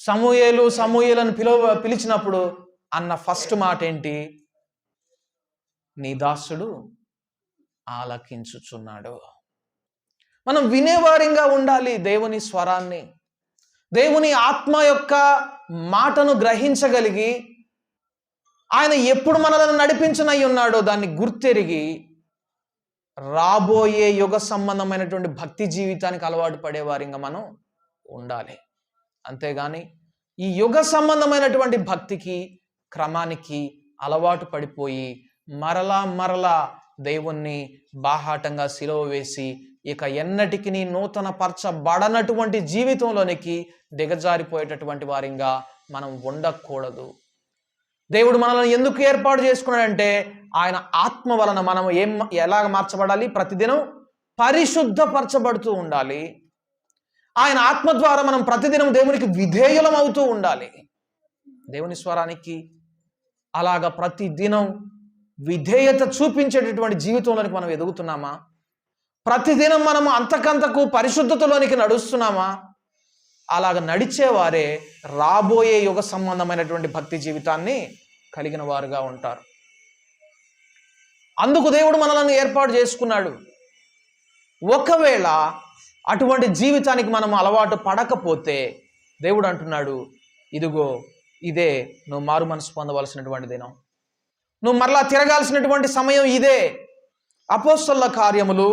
సమూయేలను పిలిచినప్పుడు అన్న ఫస్ట్ మాట ఏంటి? నీ దాసుడు ఆలకించుచున్నాడు. మనం వినేవారిగా ఉండాలి దేవుని స్వరాన్ని. దేవుని ఆత్మ యొక్క మాటను గ్రహించగలిగి ఆయన ఎప్పుడు మనలను నడిపించనై ఉన్నాడో దాన్ని గుర్తెరిగి రాబోయే యుగ సంబంధమైనటువంటి భక్తి జీవితానికి అలవాటు పడేవారిగా మనం ఉండాలి. అంతేగాని ఈ యుగ సంబంధమైనటువంటి భక్తికి క్రమానికి అలవాటు పడిపోయి మరలా దేవుణ్ణి బాహాటంగా సిలువ వేసి ఇక ఎన్నటికి నూతన పరచబడనటువంటి జీవితంలోనికి దిగజారిపోయేటటువంటి వారిగా మనం ఉండకూడదు. దేవుడు మనల్ని ఎందుకు ఏర్పాటు చేసుకున్నాడంటే ఆయన ఆత్మ వలన మనం ఎలాగ మార్చబడాలి? ప్రతిదినం పరిశుద్ధపరచబడుతూ ఉండాలి. ఆయన ఆత్మ ద్వారా మనం ప్రతిదినం దేవునికి విధేయులం అవుతూ ఉండాలి. దేవుని స్వరానికి అలాగ ప్రతిదినం విధేయత చూపించేటటువంటి జీవితంలోనికి మనం ఎదుగుతున్నామా? ప్రతిదినం మనము అంతకంతకు పరిశుద్ధతలోనికి నడుస్తున్నామా? అలాగ నడిచేవారే రాబోయే యుగ సంబంధమైనటువంటి భక్తి జీవితాన్ని కలిగిన వారుగా ఉంటారు. అందుకు దేవుడు మనల్ని ఏర్పాటు చేసుకున్నాడు. ఒకవేళ అటువంటి జీవితానికి మనం అలవాటు పడకపోతే దేవుడు అంటున్నాడు, ఇదిగో ఇదే నువ్వు మారు మనసు పొందవలసినటువంటి దినం, నువ్వు మరలా తిరగాల్సినటువంటి సమయం ఇదే. అపోస్తలుల కార్యములు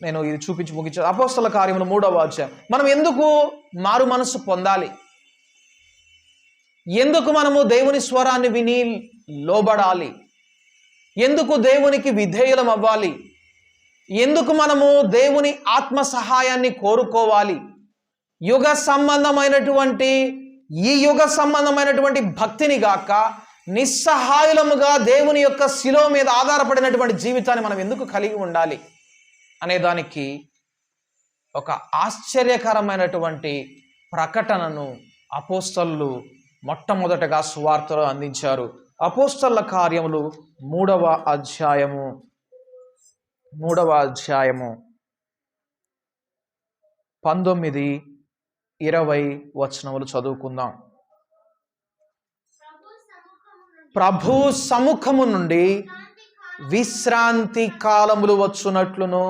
నేను ఇది చూపించి ముగించాను. అపోస్తలుల కార్యములు 3వ అధ్యాయం. మనం ఎందుకు మారు మనసు పొందాలి? ఎందుకు మనము దేవుని స్వరాన్ని విని లోబడాలి? ఎందుకు దేవునికి విధేయులం అవ్వాలి? ఎందుకు మనము దేవుని ఆత్మ సహాయాన్ని కోరుకోవాలి? యుగ సంబంధమైనటువంటి ఈ యుగ సంబంధమైనటువంటి భక్తిని గాక నిస్సహాయులముగా దేవుని యొక్క శిలువ మీద ఆధారపడినటువంటి జీవితాన్ని మనం ఎందుకు కలిగి ఉండాలి అనేదానికి ఒక ఆశ్చర్యకరమైనటువంటి ప్రకటనను అపోస్తలులు మొట్టమొదటగా సువార్తలో అందించారు. అపోస్తలుల కార్యములు 3వ అధ్యాయము 19-20 వచనములు చదువుకుందాం. ప్రభు సముఖము నుండి విశ్రాంతి కాలములు వచ్చునట్లును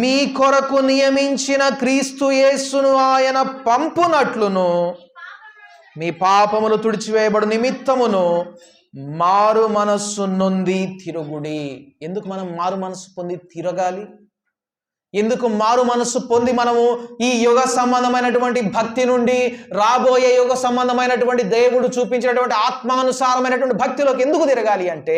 మీ కొరకు నియమించిన క్రీస్తు యేసును ఆయన పంపునట్లును మీ పాపములు తుడిచివేయబడు నిమిత్తమును మారు మనస్సు నొంది తిరుగుడి. ఎందుకు మనం మారు మనస్సు పొంది తిరగాలి? ఎందుకు మారు మనస్సు పొంది మనము ఈ యుగ సంబంధమైనటువంటి భక్తి నుండి రాబోయే యుగ సంబంధమైనటువంటి దేవుడు చూపించినటువంటి ఆత్మానుసారమైనటువంటి భక్తిలోకి ఎందుకు తిరగాలి అంటే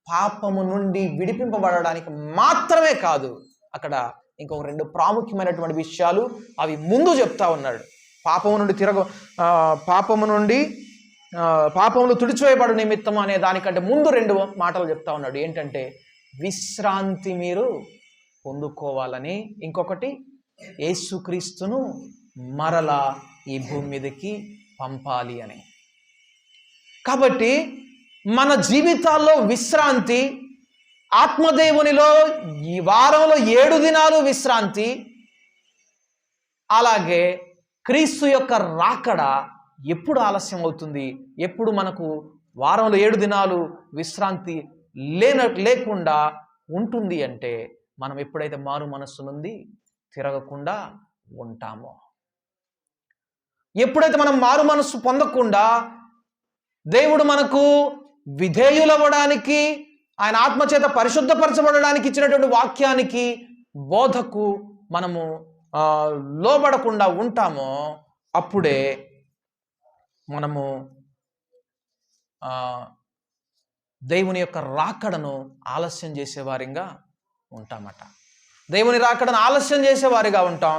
పాపము నుండి విడిపింపబడడానికి మాత్రమే కాదు. అక్కడ ఇంకొక 2 ప్రాముఖ్యమైనటువంటి విషయాలు అవి ముందు చెప్తా ఉన్నాడు. పాపములు తుడిచివేయబడు నిమిత్తం అనే దానికంటే ముందు 2 మాటలు చెప్తా ఉన్నాడు. ఏంటంటే విశ్రాంతి మీరు పొందుకోవాలని, ఇంకొకటి యేసుక్రీస్తును మరలా ఈ భూమి మీదకి పంపాలి అని. కాబట్టి మన జీవితాల్లో విశ్రాంతి, ఆత్మదేవునిలో ఈ వారంలో 7 దినాలు విశ్రాంతి, అలాగే క్రీస్తు యొక్క రాకడ ఎప్పుడు ఆలస్యం అవుతుంది, ఎప్పుడు మనకు వారంలో 7 దినాలు విశ్రాంతి లేకుండా ఉంటుంది అంటే మనం ఎప్పుడైతే మారు మనస్సు నుండి తిరగకుండా ఉంటామో, ఎప్పుడైతే మనం మారు మనస్సు పొందకుండా దేవుడు మనకు విధేయులవ్వడానికి, ఆయన ఆత్మచేత పరిశుద్ధపరచబడడానికి ఇచ్చినటువంటి వాక్యానికి, బోధకు మనము లోబడకుండా ఉంటామో అప్పుడే మనము దేవుని యొక్క రాకడను ఆలస్యం చేసేవారిగా ఉంటామట. దేవుని రాకడను ఆలస్యం చేసేవారిగా ఉంటాం.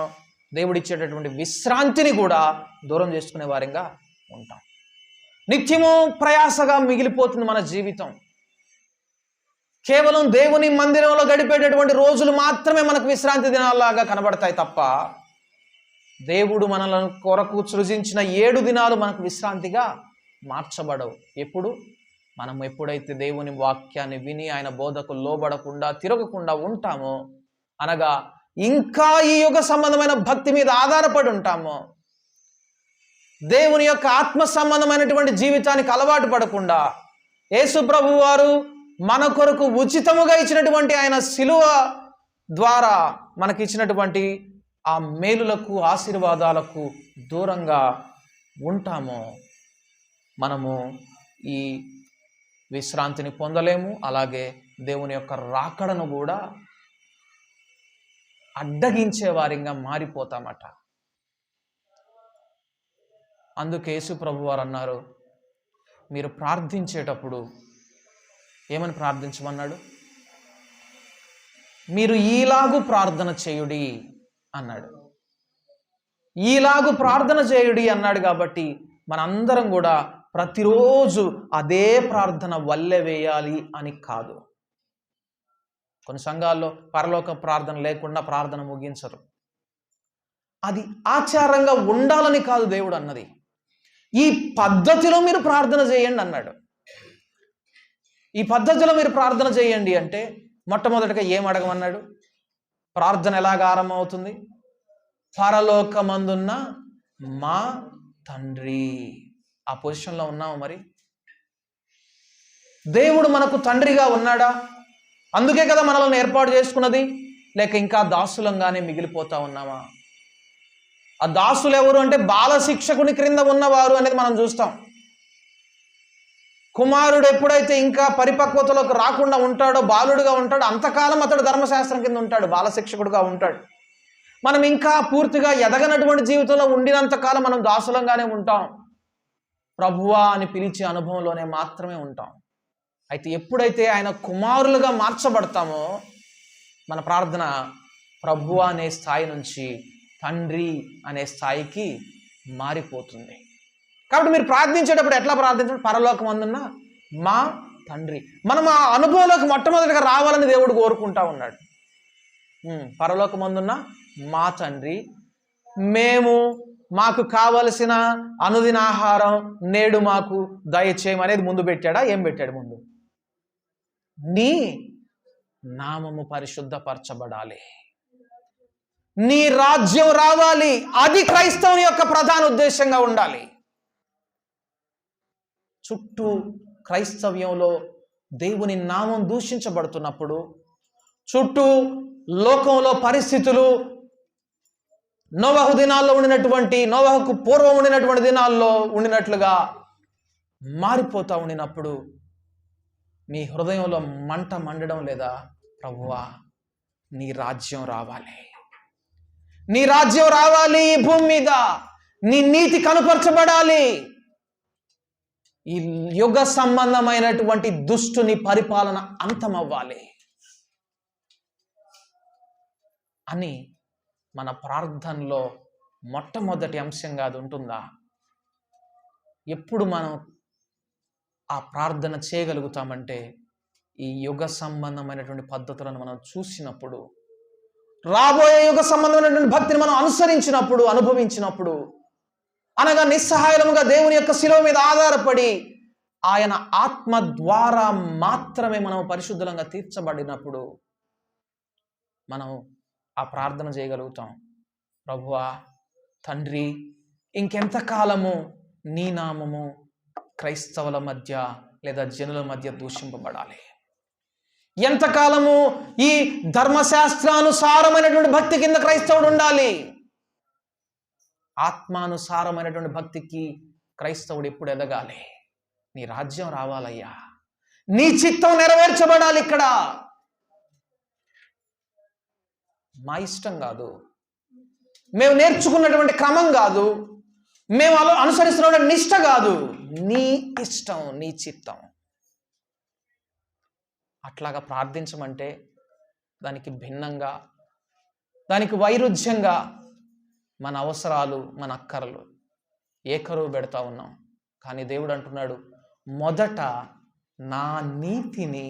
దేవుడిచ్చేటటువంటి విశ్రాంతిని కూడా దూరం చేసుకునే వారిగా ఉంటాం. నిత్యము ప్రయాసగా మిగిలిపోతుంది మన జీవితం. కేవలం దేవుని మందిరంలో గడిపేటటువంటి రోజులు మాత్రమే మనకు విశ్రాంతి దినాల్లాగా కనబడతాయి తప్ప దేవుడు మనలను కొరకు సృజించిన 7 దినాలు మనకు విశ్రాంతిగా మార్చబడవు. మనం ఎప్పుడైతే దేవుని వాక్యాన్ని విని ఆయన బోధకు లోబడకుండా తిరగకుండా ఉంటామో, అనగా ఇంకా ఈ యుగ సంబంధమైన భక్తి మీద ఆధారపడి ఉంటామో, దేవుని యొక్క ఆత్మ సంబంధమైనటువంటి జీవితానికి అలవాటు పడకుండా యేసు ప్రభు వారు మన కొరకు ఉచితముగా ఇచ్చినటువంటి ఆయన శిలువ ద్వారా మనకి ఇచ్చినటువంటి ఆ మేలులకు ఆశీర్వాదాలకు దూరంగా ఉంటామో మనము ఈ విశ్రాంతిని పొందలేము. అలాగే దేవుని యొక్క రాకడను కూడా అడ్డగించే వారిగా మారిపోతామట. అందుకే యేసు ప్రభు వారు అన్నారు, మీరు ప్రార్థించేటప్పుడు ఏమని ప్రార్థించమన్నాడు? మీరు ఈలాగు ప్రార్థన చేయుడి అన్నాడు. ఈలాగు ప్రార్థన చేయుడి అన్నాడు. కాబట్టి మనందరం కూడా ప్రతిరోజు అదే ప్రార్థన వల్లె వేయాలి అని కాదు. కొన్ని సంఘాల్లో పరలోక ప్రార్థన లేకుండా ప్రార్థన ముగించరు. అది ఆచారంగా ఉండాలని కాదు దేవుడు అన్నది. ఈ పద్ధతిలో మీరు ప్రార్థన చేయండి అన్నాడు. ఈ పద్ధతిలో మీరు ప్రార్థన చేయండి అంటే మొట్టమొదటిగా ఏం అడగమన్నాడు? ప్రార్థన ఎలాగ ఆరంభం అవుతుంది? పరలోకమందున్న మా తండ్రి. ఆ పొజిషన్లో ఉన్నాము. మరి దేవుడు మనకు తండ్రిగా ఉన్నాడా? అందుకే కదా మనల్ని ఏర్పాటు చేసుకున్నది. లేక ఇంకా దాసులంగానే మిగిలిపోతా ఉన్నామా? ఆ దాసులు ఎవరు అంటే బాల శిక్షకుని క్రింద ఉన్నవారు అనేది మనం చూస్తాం. కుమారుడు ఎప్పుడైతే ఇంకా పరిపక్వతలోకి రాకుండా ఉంటాడో, బాలుడుగా ఉంటాడో, అంతకాలం అతడు ధర్మశాస్త్రం కింద ఉంటాడు, బాల శిక్షకుడుగా ఉంటాడు. మనం ఇంకా పూర్తిగా ఎదగనటువంటి జీవితంలో ఉండినంతకాలం మనం దాసులంగానే ఉంటాం. ప్రభువా అని పిలిచే అనుభవంలోనే మాత్రమే ఉంటాం. అయితే ఎప్పుడైతే ఆయన కుమారులుగా మార్చబడతామో మన ప్రార్థన ప్రభువా అనే స్థాయి నుంచి తండ్రి అనే స్థాయికి మారిపోతుంది. కాబట్టి మీరు ప్రార్థించేటప్పుడు ఎట్లా ప్రార్థించండి? పరలోకమందున్న మా తండ్రి. మనం ఆ అనుభవంలోకి మొట్టమొదటిగా రావాలని దేవుడు కోరుకుంటా ఉన్నాడు. పరలోకమందున్న మా తండ్రి, మాకు కావలసిన అనుదిన ఆహారం నేడు మాకు దయచేయమనేది ముందు పెట్టాడా? ఏం పెట్టాడు ముందు? నీ నామము పరిశుద్ధపరచబడాలి, నీ రాజ్యం రావాలి. అది క్రైస్తవుని యొక్క ప్రధాన ఉద్దేశంగా ఉండాలి. చుట్టూ క్రైస్తవ్యంలో దేవుని నామం దూషించబడుతున్నప్పుడు, చుట్టూ లోకంలో పరిస్థితులు నోవహు దినాల్లో ఉండినటువంటి, నోవహుకు పూర్వం ఉండినటువంటి దినాల్లో ఉండినట్లుగా మారిపోతా ఉండినప్పుడు నీ హృదయంలో మంట మండడం లేదా? ప్రభువా నీ రాజ్యం రావాలి, నీ రాజ్యం రావాలి ఈ భూమి మీద, నీ నీతి కనుపరచబడాలి, ఈ యుగ సంబంధమైనటువంటి దుష్టుని పరిపాలన అంతమవ్వాలి అని మన ప్రార్థనలో మొట్టమొదటి అంశంగా అది ఉంటుందా? ఎప్పుడు మనం ఆ ప్రార్థన చేయగలుగుతామంటే ఈ యుగ సంబంధమైనటువంటి పద్ధతులను మనం చూసినప్పుడు, రాబోయే యుగ సంబంధమైనటువంటి భక్తిని మనం అనుసరించినప్పుడు, అనుభవించినప్పుడు, అనగా నిస్సహాయముగా దేవుని యొక్క శిలువ మీద ఆధారపడి ఆయన ఆత్మ ద్వారా మాత్రమే మనం పరిశుద్ధంగా తీర్చబడినప్పుడు మనం ఆ ప్రార్థన చేయగలుగుతాం. ప్రభువా తండ్రి, ఇంకెంతకాలము నీ నామము క్రైస్తవుల మధ్య లేదా జనుల మధ్య దూషింపబడాలి? ఎంతకాలము ఈ ధర్మశాస్త్రానుసారమైనటువంటి భక్తి కింద క్రైస్తవుడు ఉండాలి? ఆత్మానుసారమైనటువంటి భక్తికి క్రైస్తవుడు ఎప్పుడు ఎదగాలి? నీ రాజ్యం రావాలయ్యా, నీ చిత్తం నెరవేర్చబడాలి. ఇక్కడ మా ఇష్టం కాదు, మేము నేర్చుకున్నటువంటి క్రమం కాదు, మేము అనుసరిస్తున్న నిష్ట కాదు, నీ ఇష్టం, నీ చిత్తం. అట్లాగా ప్రార్థించమంటే దానికి భిన్నంగా, దానికి వైరుధ్యంగా మన అవసరాలు, మన అక్కరలు ఏకరువు పెడతా ఉన్నాం. కానీ దేవుడు అంటున్నాడు, మొదట నా నీతిని,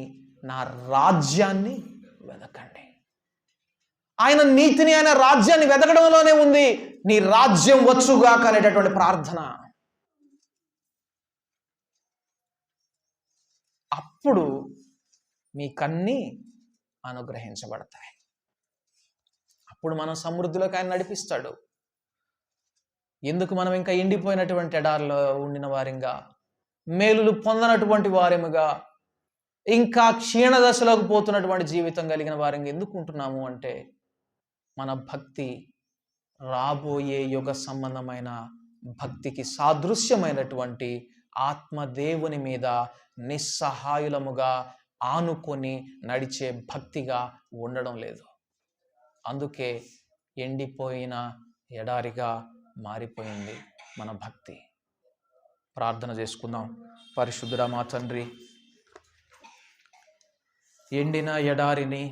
నా రాజ్యాన్ని వెదకండి. ఆయన నీతిని, ఆయన రాజ్యాన్ని వెదకడంలోనే ఉంది నీ రాజ్యం వచ్చుగాక అనేటటువంటి ప్రార్థన. అప్పుడు మీకన్నీ అనుగ్రహించబడతాయి. అప్పుడు మనం సమృద్ధిలోకి ఆయన నడిపిస్తాడు. ఎందుకు మనం ఇంకా ఎండిపోయినటువంటి ఎడారిలో ఉండిన వారింగా, మేలులు పొందనటువంటి వారముగా, ఇంకా క్షీణ దశలోకి పోతున్నటువంటి జీవితం కలిగిన వారంగా ఎందుకు ఉంటున్నాము అంటే, మన భక్తి రాబోయే యుగ సంబంధమైన భక్తికి సాదృశ్యమైనటువంటి ఆత్మదేవుని మీద నిస్సహాయులముగా ఆనుకొని నడిచే భక్తిగా ఉండడం లేదు. అందుకే ఎండిపోయిన ఎడారిగా మారిపోయింది మన భక్తి. ప్రార్థన చేసుకుందాం. పరిశుద్ధుడా మా తండ్రి, ఎండిన ఎడారిని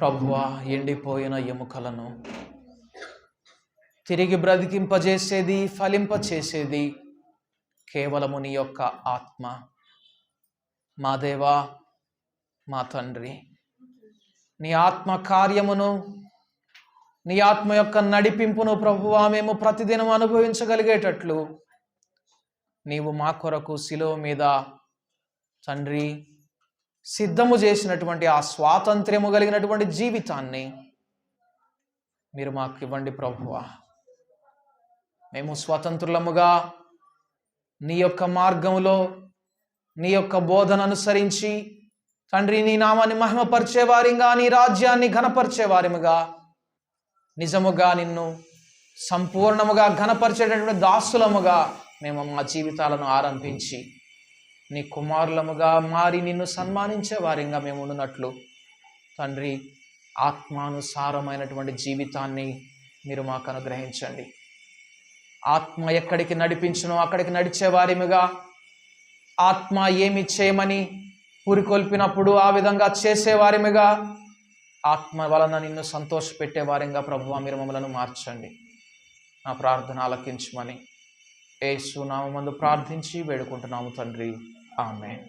ప్రభువా, ఎండిపోయిన ఎముకలను తిరిగి బ్రతికింపజేసేది, ఫలింపచేసేది కేవలము నీ యొక్క ఆత్మ. మా దేవా, మా తండ్రి, నీ ఆత్మ కార్యమును, నీ ఆత్మ యొక్క నడిపింపును ప్రభువా మేము ప్రతిదినం అనుభవించగలిగేటట్లు నీవు మా కొరకు శిలువ మీద తండ్రి సిద్ధము చేసినటువంటి ఆ స్వాతంత్ర్యము కలిగినటువంటి జీవితాన్ని మీరు మాకు ఇవ్వండి ప్రభువా. మేము స్వతంత్రులముగా నీ యొక్క మార్గములో నీ యొక్క బోధన అనుసరించి తండ్రి నీ నామాన్ని మహిమపరిచేవారిగా, నీ రాజ్యాన్ని ఘనపరిచేవారిగా, నిజముగా నిన్ను సంపూర్ణముగా ఘనపరిచేటటువంటి దాసులముగా మేము మా జీవితాలను ఆరంభించి నీ కుమారులముగా మారి నిన్ను సన్మానించే వారిగా మేము ఉన్నట్లు తండ్రి ఆత్మానుసారమైనటువంటి జీవితాన్ని మీరు మాకు అనుగ్రహించండి. ఆత్మ ఎక్కడికి నడిపించునో అక్కడికి నడిచే వారిగా, ఆత్మ ఏమి చేయమని పురికొల్పినప్పుడు ఆ విధంగా చేసేవారిగా, ఆత్మ వలన నిన్ను సంతోషపెట్టేవారిగా ప్రభువా మీరు మమ్మలను మార్చండి. నా ప్రార్థన ఆలకించమని యేసు నామమునందు ప్రార్థించి వేడుకుంటున్నాము తండ్రి. ఆమేన్.